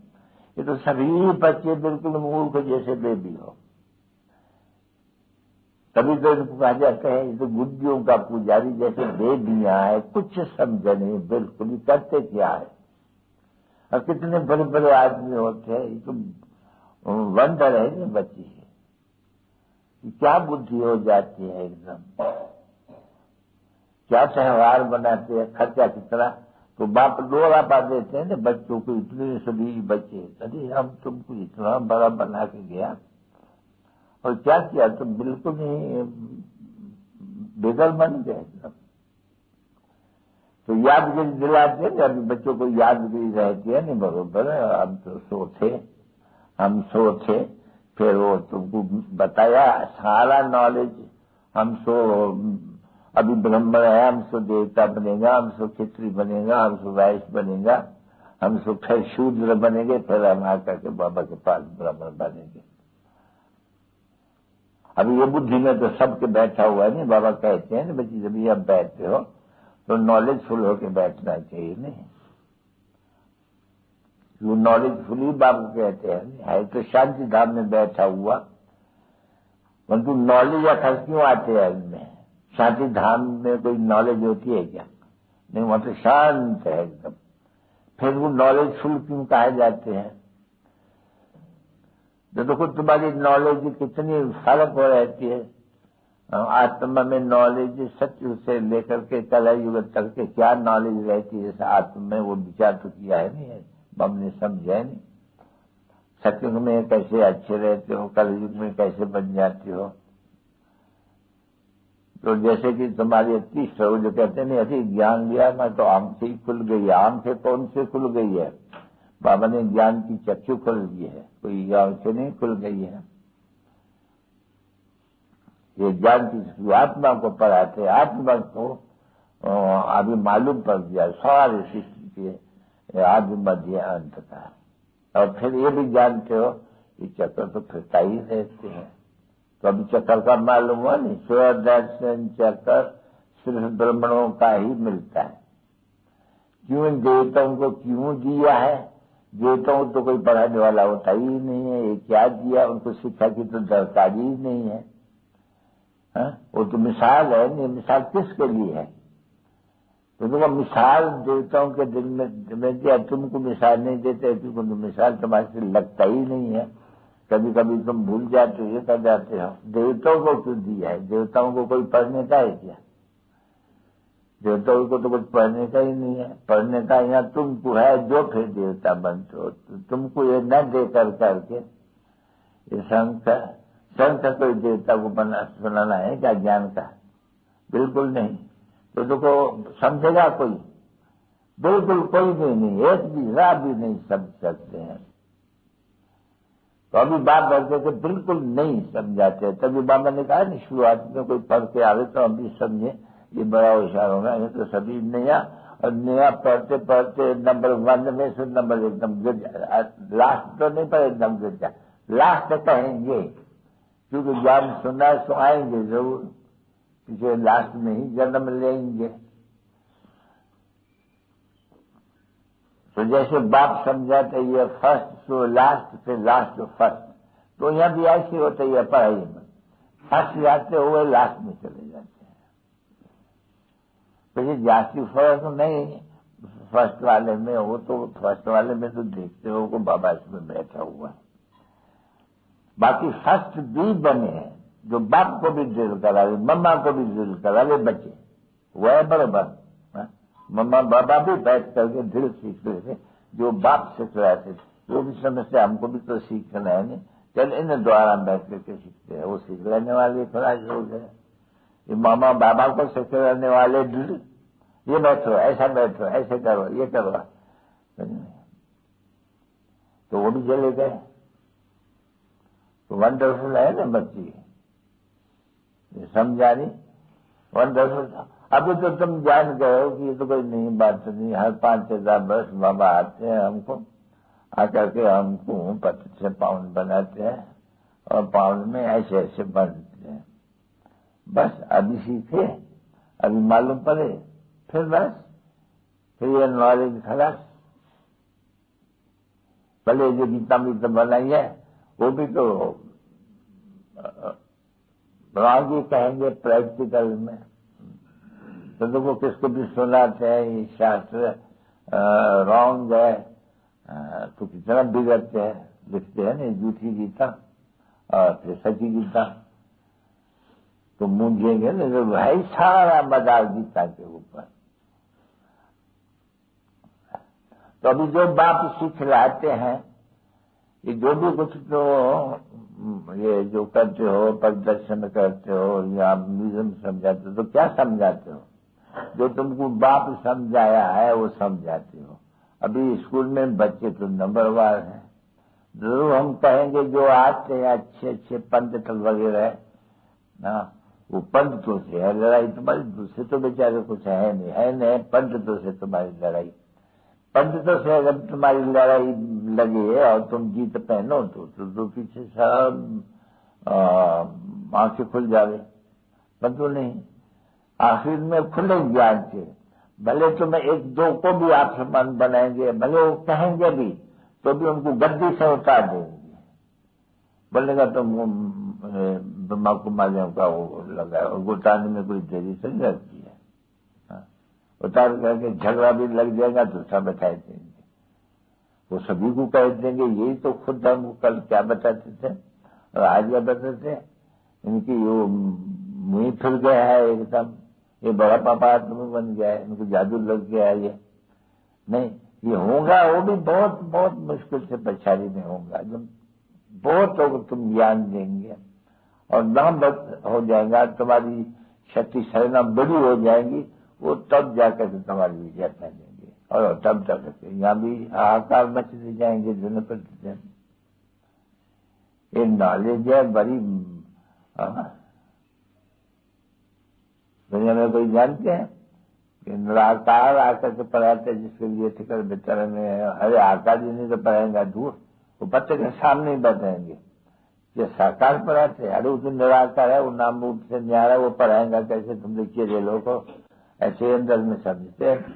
ये तो सभी बच्चे बिल्कुल मूर्ख जैसे बेबी हो। तभी तो इनको कहा जाता है ये तो बुद्धियों का पुजारी जैसे बेबियां है, कुछ समझ नहीं, बिल्कुल ही करते क्या है। और कितने बड़े बड़े आदमी होते हैं, ये तो वंडर है ये बच्ची है, क्या बुद्धि हो जाती है एकदम। क्या त्योहार बनाते हैं, खर्चा कितना, तो बाप डोरा पा देते हैं ना बच्चों को, इतने सभी बच्चे, अरे हम तुमको इतना बड़ा बना के गया और क्या किया, तुम बिल्कुल ही बेदल बन गए एकदम। तो यादगिरी दिलाते हैं, अभी बच्चों को यादगिरी रहती है नहीं बरोबर, हम तो सो थे, फिर वो तुमको बताया सारा नॉलेज, हम सो अभी ब्राह्मण है, हम सो देवता बनेगा, हम सो क्षत्रिय बनेगा, हम सो वैश्य बनेगा, हम सो फिर शूद्र बनेंगे, फिर हम आकर के बाबा के पास ब्राह्मण बनेंगे। अभी ये बुद्धि में तो सबके बैठा हुआ है नहीं। बाबा कहते हैं ना बच्ची जब ये आप बैठते हो तो नॉलेजफुल होकर बैठना चाहिए, नहीं वो नॉलेजफुल ही बाबू कहते हैं, है तो शांति धाम में बैठा हुआ, परंतु नॉलेज अखर क्यों आते हैं इनमें। शांति धाम में कोई नॉलेज होती है क्या, नहीं, वहां तो शांत है एकदम। फिर वो नॉलेजफुल क्यों कहे जाते हैं, तो देखो तुम्हारी नॉलेज कितनी फर्क हो रहती है। आत्मा में नॉलेज सत्य से लेकर के कला युग तक के क्या नॉलेज रहती है, जैसे आत्मा में वो विचार तो किया है नहीं, हमने समझा है नहीं। सत्युग में कैसे अच्छे रहते हो, कल युग में कैसे बन जाते हो। तो जैसे कि तुम्हारी इतनी जो कहते हैं नहीं अति ज्ञान लिया मैं तो आंखें ही खुल गई है। आंखें कौन से खुल गई है, बाबा ने ज्ञान की चक्षु खोल दी है, कोई आंखें नहीं खुल गई है। ये ज्ञान की आत्मा को पढ़ाते, आत्मा को अभी मालूम पड़ गया सारे सृष्टि के आदि मध्य अंत का। और फिर ये भी जानते हो कि चक्र तो फिरता ही रहते हैं। तो अभी चक्र का मालूम हुआ नहीं, स्वदर्शन चक्र सिर्फ ब्राह्मणों का ही मिलता है। क्यों देवताओं को क्यों दिया है, देवताओं को तो कोई पढ़ाने वाला होता ही नहीं है, ये क्या दिया, उनको शिक्षा की तो दरकार ही नहीं है। वो तो मिसाल है नहीं, मिसाल किसके लिए है, तो तुमको मिसाल देवताओं के दिल में दिया, तुमको मिसाल नहीं देते क्योंकि मिसाल तुम्हारे से लगता ही नहीं है। कभी कभी तुम भूल जाते हो, ये कर जाते हो। देवताओं को क्यों दिया है, देवताओं को कोई पढ़ने का है क्या, देवताओं को तो कुछ पढ़ने का ही नहीं है। पढ़ने का यहाँ तुमको है जो फिर देवता बनते हो, तो तुमको ये न दे करके ये संत कोई देवता को बनाना है क्या ज्ञान का, बिल्कुल नहीं। तो देखो समझेगा कोई, बिल्कुल कोई भी नहीं, एक भी राह भी नहीं समझ सकते हैं। तो अभी बात करते थे बिल्कुल नहीं समझाते, तभी बाबा ने कहा नहीं शुरुआत में कोई पढ़ के आवे तो हम भी समझे, ये बड़ा होशियार होगा। ये तो सभी नया और नया पढ़ते पढ़ते नंबर 1 में से नंबर एकदम गिर जाए, लास्ट तो नहीं पर एकदम गिर जाए, लास्ट कहेंगे क्योंकि ज्ञान सुना सो आएंगे जरूर, पीछे लास्ट में ही जन्म लेंगे। तो जैसे बाप समझाते ये फर्स्ट तो लास्ट, फिर लास्ट तो फर्स्ट, तो यहां भी ऐसे होता है पढ़ाई में, फर्स्ट जाते हुए लास्ट में चले जाते हैं। तो ये जाति फर्क नहीं फर्स्ट वाले में, वो तो फर्स्ट वाले में तो देखते हो को बाबा इसमें बैठा हुआ है। बाकी फर्स्ट भी बने हैं जो बाप को भी ड्रिल करावे, मम्मा को भी ड्रिल करावे बच्चे, वह है बराबर। मम्मा बाबा भी बैठ करके ड्रिल सीख रहे थे, जो बाप सीख रहे थे वो भी समझते हमको भी तो सीखना है नहीं, चल इन द्वारा बैठ करके सीखते हैं। वो सीख लेने वाले थोड़ा लोग है, ये मामा बाबा को सिखाने वाले ड्रिल, ये बैठो ऐसा बैठो ऐसे करो ये करो, तो वो भी चले गए। तो वंडरफुल है ना बच्ची, समझा नहीं, वंडरफुल। अभी तो तुम जान गए हो कि ये तो कोई नई बात नहीं। हर 5-6 वर्ष बाबा आते हैं हमको आकर के हमको पत्र से पावन बनाते हैं और पावन में ऐसे ऐसे बनते हैं। बस अभी सीखे, अभी मालूम पड़े, फिर बस फिर ये नॉलेज खलास। भले जो गीता भी तो बनाई है वो भी तो आगे कहेंगे प्रैक्टिकल में। तो देखो किसको भी सुनाते हैं ये शास्त्र रॉन्ग है तो कितना बिगड़ते हैं, लिखते हैं ना झूठी गीता और फिर सच्ची गीता, तो मूंझेंगे ना। तो भाई सारा मजाक गीता के ऊपर। तो अभी जो बाप सिखलाते हैं ये जो भी कुछ तो ये जो करते हो, प्रदर्शन करते हो या म्यूजियम समझाते हो, तो क्या समझाते हो? जो तुमको बाप समझाया है वो समझाते हो। अभी स्कूल में बच्चे तो नंबरवार हैं। जरूर हम कहेंगे जो आते हैं अच्छे अच्छे पंडित वगैरह ना, वो पंडितों से है लड़ाई तुम्हारी, दूसरे तो बेचारे कुछ है नहीं, पंडितों से तुम्हारी लड़ाई। पंडितों से अगर तुम्हारी लड़ाई लगे और तुम जीत पहनो तो पीछे सब आंखें खुल जावे, परंतु नहीं, आखिर में खुले ज्ञान से। भले तुम्हें 1-2 को भी आप समान बनाएंगे, भले वो कहेंगे भी तो भी उनको गद्दी से उतार देंगे। बोलेगा तो ब्रह्मा कुमारियों का वो लगा है, उतारने में कोई देरी से नहीं लगती है। उतार करके झगड़ा भी लग जाएगा तो सब बता देंगे, वो सभी को कह देंगे। यही तो खुद हम कल क्या बताते थे और आज क्या बताते थे, इनकी वो मुंह फिर गया है एकदम, ये बड़ा पापा आदमी बन गया है, इनको जादू लग गया है। ये नहीं, ये होगा वो भी बहुत बहुत मुश्किल से पछाड़ी में होगा। जब बहुत होगा तुम ज्ञान देंगे और नाम हो जाएगा, तुम्हारी शक्ति सरना बड़ी हो जाएगी, वो तब जाकर के तुम्हारी विजय पहनेंगे और तब तक यहाँ भी हाहाकार मचते जाएंगे दिन प्रतिदिन। ये नॉलेज है बड़ी। दुनिया में कोई जानते हैं कि निराकार आकर के पढ़ाते जिसके लिए ठिकर बेचारे में, अरे आकार जी नहीं तो पढ़ाएंगा दूर, वो बच्चे के सामने ही बताएंगे। ये साकार पढ़ाते, अरे वो तो निराकार है, वो नाम रूप से न्यारा, वो पढ़ाएंगा कैसे? तुम देखिए रेलों को ऐसे अंदर में समझते हैं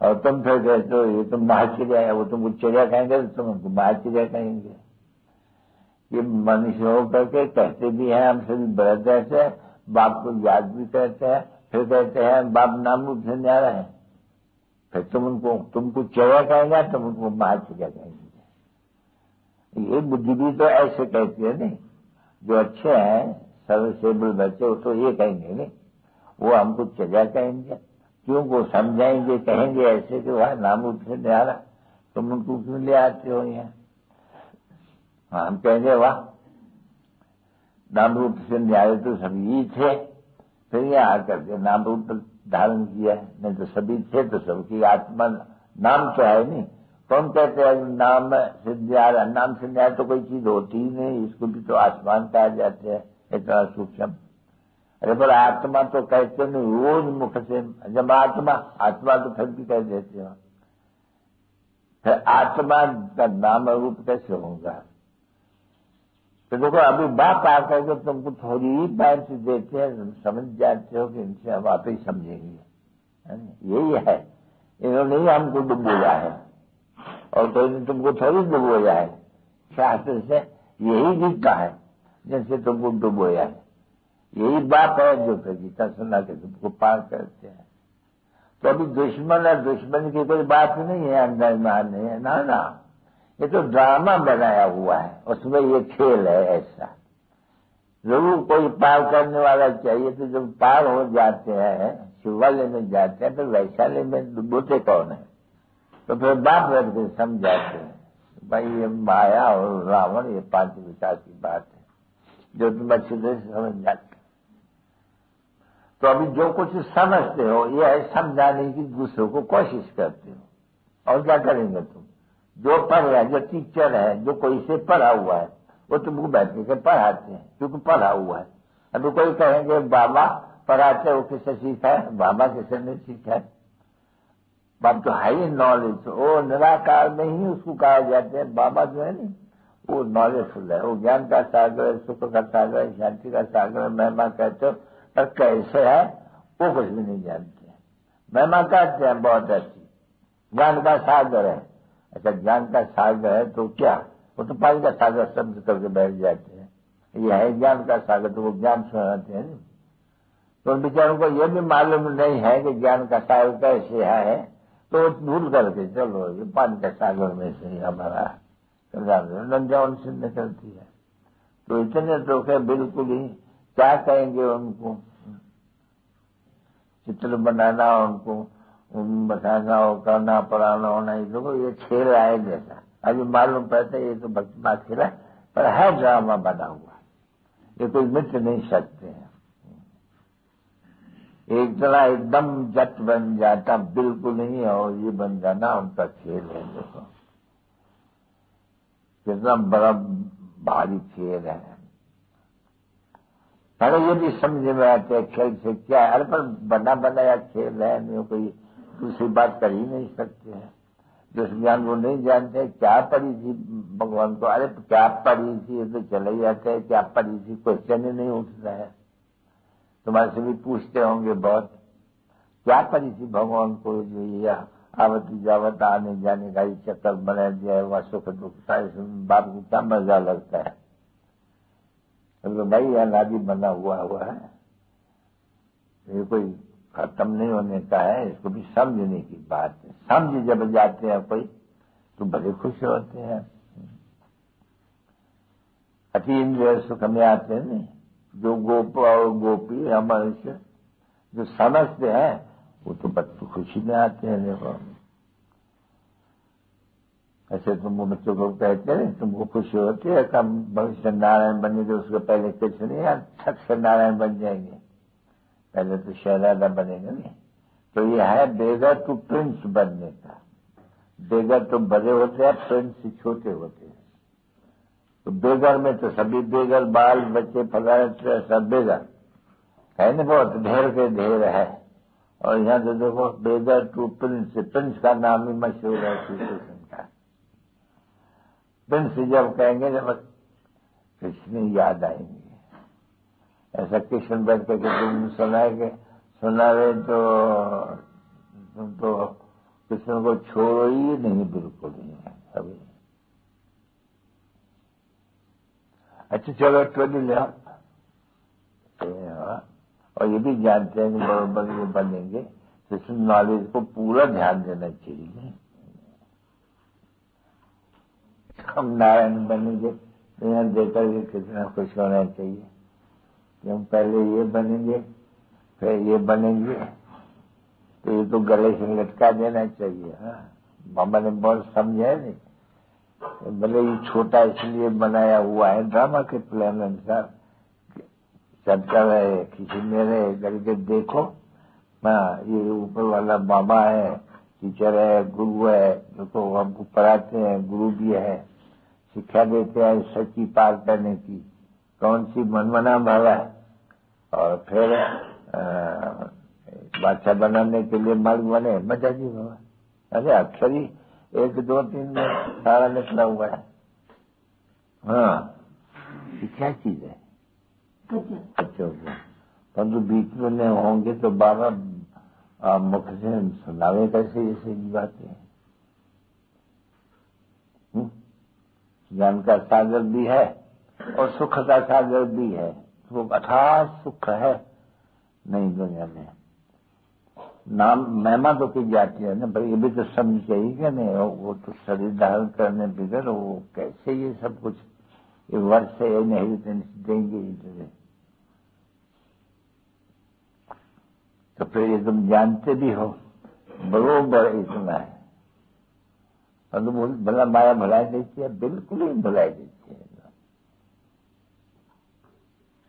और तुम फिर कहते हो ये तुम महाचिड़िया है, वो तुमको चिड़िया कहेंगे तो तुम उनको महाचिड़िया कहेंगे। ये मनुष्य होकर के कहते भी हैं हम सभी बड़े रहते हैं, बाप को याद भी करते हैं, फिर कहते हैं बाप नाम रूप से न्यारा है, फिर तुमको चिड़िया कहेंगे, तुम उनको महाचिड़िया कहेंगे। ये बुद्धि भी तो ऐसे कहती है नहीं, जो अच्छे हैं सर्वसेबल बच्चे वो तो ये कहेंगे नहीं, वो हमको चिड़िया कहेंगे। क्यों? वो समझाएंगे, कहेंगे ऐसे कि वह नाम रूप से न्यारा, तुम उनको क्यों ले आते हो यहाँ? हम कहेंगे वाह नाम रूप से न्यारे तो सभी थे, फिर यहाँ आकर के नाम रूप धारण किया, नहीं तो सभी थे तो सबकी आत्मा नाम तो है नहीं। कौन कहते हैं नाम से न्यारा? नाम से न्यारा तो कोई चीज होती ही नहीं, इसको भी तो आसमान कहा जाते हैं, इतना सूक्ष्म। अरे पर आत्मा तो कहते नहीं रोज मुख से, जब आत्मा तो फिर भी कह देते हो, फिर आत्मा का नाम रूप कैसे होगा? तो देखो अभी बाप आकर के तुमको थोड़ी ही बात देते हैं, तुम समझ जाते हो कि इनसे हम आप ही समझेंगे। यही है, इन्होंने ही हमको डुबोया है और कोई तुमको थोड़ी डुबोया है। शास्त्र से यही गीता है जिनसे तुमको डुबोया है, यही बात है जो गीता सुना के तुमको पार करते हैं। तो अभी दुश्मन और दुश्मन की कोई बात नहीं है, अंदर में आने है ना, ये तो ड्रामा बनाया हुआ है, उसमें ये खेल है। ऐसा जरूर कोई पार करने वाला चाहिए, तो जब पार हो जाते हैं शिवालय में जाते हैं तो वैशाली में डुबोते कौन है? तो फिर बाप रख के समझाते हैं भाई ये माया और रावण ये 5 विचार की बात है जो तुम अच्छी तरह से समझ जाते। तो अभी जो कुछ समझते हो ये है समझाने की दूसरों को कोशिश करते हो, और क्या करेंगे तुम? जो पढ़ रहा है, जो टीचर है, जो कोई से पढ़ा हुआ है, वो तुमको बैठ के पढ़ाते हैं क्योंकि पढ़ा हुआ है। अभी कोई कहेंगे बाबा पढ़ाते वो किससे सीखा है? बाबा किससे नहीं सीखा है? बात तो है ही नॉलेज। वो निराकार में ही उसको कहा जाते हैं। बाबा जो है ना वो नॉलेजफुल है, वो ज्ञान का सागर, सुख का सागर, शांति का सागर, महिमा कहते हो, पर कैसे है वो कुछ भी नहीं जानते। महिमा कहते हैं बहुत अच्छी, ज्ञान का सागर है। अच्छा, ज्ञान का सागर है तो क्या? वो तो पानी का सागर शब्द करके बैठ जाते हैं। ये है ज्ञान का सागर, तो वो ज्ञान सुनाते हैं। तो उन बेचारों को ये भी मालूम नहीं है कि ज्ञान का सागर कैसे है, तो भूल करके चलो ये पानी का सागर में से हमारा नंजा उनसे निकलती है। तो इतने धोखे बिल्कुल ही, क्या कहेंगे उनको? चित्र बनाना, उनको बताना हो, करना पढ़ाना होना, ये खेल है जैसा। अभी मालूम पड़ता है ये तो भक्तिमा खेल है, पर है ड्रामा बना हुआ, ये कोई मिट नहीं सकते हैं। एक तरह एकदम जट बन जाता बिल्कुल नहीं, और ये बन जाना उनका खेल है। देखो कितना बड़ा भारी खेल है। अरे ये भी समझ में आते हैं खेल से क्या है। अरे पर बना बनाया खेल है, नहीं कोई दूसरी बात कर ही नहीं सकते हैं। जिस ज्ञान को नहीं जानते, क्या पड़ी थी भगवान को? अरे तो क्या पड़ी थी, ये तो चले जाते हैं, क्या पड़ी थी, क्वेश्चन ही नहीं उठता है। तुम्हारे से भी पूछते होंगे बहुत, क्या पड़ी थी भगवान को? जो ये आवत जावत आने जाने का चक्कर बना दिया है, वह सुख दुख सारे बाप को क्या मजा लगता है? तो भाई अनादि बना हुआ है, ये कोई खत्म नहीं होने का है। इसको भी समझने की बात है। समझ जब जाते हैं कोई तो बड़े खुश होते हैं। अति इंद्रिय सुख में आते हैं नहीं, जो गोप और गोपी मनुष्य जो समझते हैं वो तो बच्चों खुशी में आते हैं। देखो ऐसे तुम बच्चों को कहते हैं तुमको खुशी होती है कम भविष्य नारायण बनने के, उसके पहले कुछ नहीं यार, छठ से नारायण बन जाएंगे, पहले तो शहजादा बनेगा नहीं। तो ये है बेगर टू प्रिंस बनने का। बेगर तो बड़े होते हैं, प्रिंस छोटे होते हैं। तो बेगर में तो सभी बेगर, बाल बच्चे फलाने सब बेगर है ना, बहुत ढेर के ढेर है। और यहाँ तो देखो बेगर टू प्रिंस, प्रिंस का नाम ही मशहूर है श्री कृष्ण का। प्रिंस जब कहेंगे जब कृष्ण याद आएंगे। ऐसा कृष्ण बैठ करके तुम सुनावे तो तुम तो कृष्ण को छोड़ो ही नहीं, बिल्कुल ही अभी। अच्छा चलो टोली ले, और ये भी जानते हैं कि बराबर ये बनेंगे तो इस नॉलेज को पूरा ध्यान देना चाहिए। हम नारायण बनेंगे तो यहाँ देखकर भी कितना खुश होना चाहिए कि हम पहले ये बनेंगे फिर ये बनेंगे, तो ये तो गले से लटका देना चाहिए। हाँ, मामा ने बहुत समझा नहीं, भले ये छोटा इसलिए बनाया हुआ है ड्रामा के प्लान अनुसार, चलता रहे किसी मेरे करके देखो। हाँ, ये ऊपर वाला बाबा है, टीचर है, गुरु है, देखो हमको पढ़ाते हैं, गुरु भी है, शिक्षा देते हैं सच्ची पार करने की, कौन सी मनमना भला है। और फिर बादशाह बनाने के लिए मार्ग बने मजा जी बाबा। अरे अक्षर ही 1 2 3 में सारा निकला हुआ है। हाँ, ये क्या चीज है? अच्छा परंतु बीच में होंगे तो बाबा मुख से सुनावे कैसे ये सही बातें? ज्ञान का सागर भी है और सुख का सागर भी है, वो अथाह सुख है नहीं दुनिया में। नाम महिमा तो की जाती है ना, पर ये भी तो समझ चाहिए क्या नहीं? वो तो शरीर धारण करने बिगड़, वो कैसे ये सब कुछ ये वर्ष से नहीं देंगे इधर, तो फिर ये तुम जानते भी हो बरोबर इतना है। और तुम भला माया भुलाई देती है, बिल्कुल ही भुलाई देती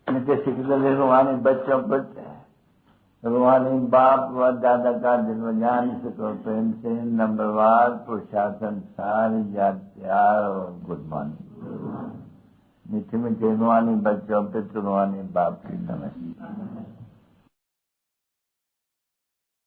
है। जैसे कि रूहानी बच्चों पर रूहानी बाप व दादा का जन्म ज्ञान से तो प्रेम से नंबरवार प्रशासन सारी जात प्यार और गुड मॉर्निंग। मीठे मीठे रूहानी बच्चों पे रूहानी बाप की नमस्ते।